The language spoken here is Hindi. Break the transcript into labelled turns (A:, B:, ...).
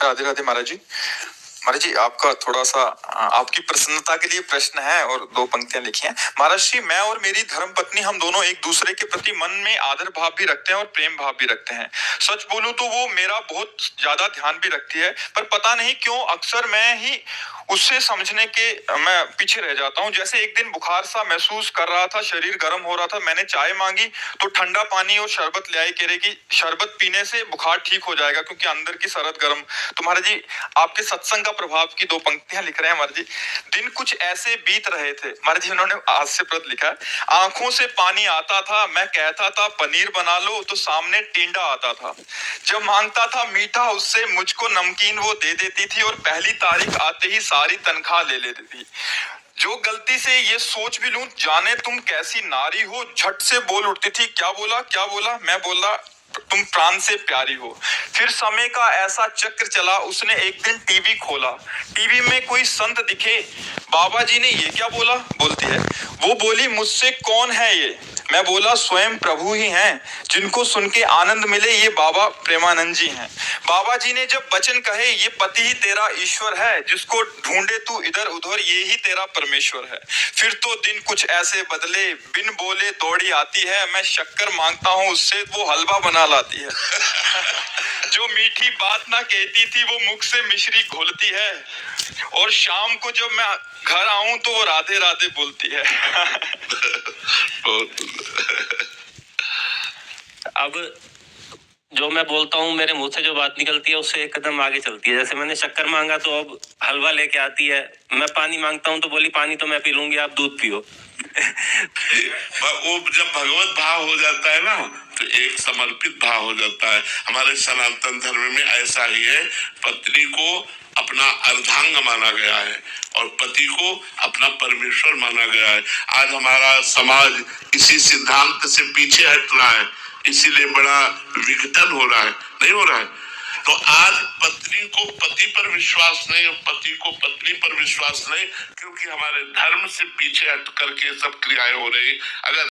A: राधे राधे महाराज जी। महाराज जी, आपका थोड़ा सा आपकी प्रसन्नता के लिए प्रश्न है और दो पंक्तियां लिखी हैं। महाराज जी, मैं और मेरी धर्म पत्नी हम दोनों एक दूसरे के प्रति मन में आदर भाव भी रखते हैं और प्रेम भाव भी रखते हैं। सच बोलूं तो वो मेरा बहुत ज्यादा ध्यान भी रखती है, पर पता नहीं क्यों अक्सर मैं ही उससे समझने के मैं पीछे रह जाता हूँ। जैसे एक दिन बुखार सा महसूस कर रहा था, शरीर गर्म हो रहा था, मैंने चाय मांगी तो ठंडा पानी और शरबत ले आई, कह रहे कि शरबत पीने से बुखार ठीक हो जाएगा क्योंकि अंदर की सरद गर्म। तो महाराज जी, आपके सत्संग का प्रभाव की दो पंक्तियां लिख रहे हैं महाराज जी। दिन कुछ ऐसे बीत रहे थे, महाराज जी उन्होंने हास्यप्रद लिखा है, आंखों से पानी आता था, मैं कहता था पनीर बना लो तो सामने टिंडा आता था। जब मांगता था मीठा उससे, मुझको नमकीन वो दे देती थी और पहली तारीख आते ही सारी तनख्वाह ले लेती थी। जो गलती से ये सोच भी लूं, जाने तुम कैसी नारी हो, झट से बोल उठती थी, क्या बोला क्या बोला? मैं बोला तुम प्राण से प्यारी हो। फिर समय का ऐसा चक्र चला, उसने एक दिन टीवी खोला, टीवी में कोई संत दिखे, बाबा जी ने ये क्या बोला? बोलती है, वो बोली मुझसे कौन है ये? मैं बोला स्वयं प्रभु ही हैं, जिनको सुन के आनंद मिले ये बाबा प्रेमानंद जी हैं। बाबा जी ने जब वचन कहे, ये पति ही तेरा ईश्वर है, जिसको ढूंढे तू इधर उधर ये ही तेरा परमेश्वर है। फिर तो दिन कुछ ऐसे बदले, बिन बोले दौड़ी आती है, मैं शक्कर मांगता हूँ उससे वो हलवा बना लाती है। जो मीठी बात ना कहती थी वो मुख से मिश्री घोलती है, और शाम को जब मैं घर आऊं तो वो राधे राधे बोलती है।
B: अब जो मैं बोलता हूँ, मेरे मुंह से जो बात निकलती है उससे एक कदम आगे चलती है। जैसे मैंने शक्कर मांगा तो अब हलवा लेके आती है, मैं पानी मांगता हूँ तो बोली पानी तो मैं पी लूंगी, आप दूध पियो।
C: वो जब भगवत भाव हो जाता है ना तो एक समर्पित भाव हो जाता है। हमारे सनातन धर्म में ऐसा ही है, पत्नी को अपना अर्धांग माना गया है और पति को अपना परमेश्वर माना गया है। आज हमारा समाज इसी सिद्धांत से पीछे हट रहा है, इसीलिए बड़ा विघटन हो रहा है, नहीं हो रहा है। तो आज पत्नी को पति पर विश्वास नहीं और पति को पत्नी पर विश्वास नहीं, क्योंकि हमारे धर्म से पीछे हट करके सब क्रियाएं हो रही। अगर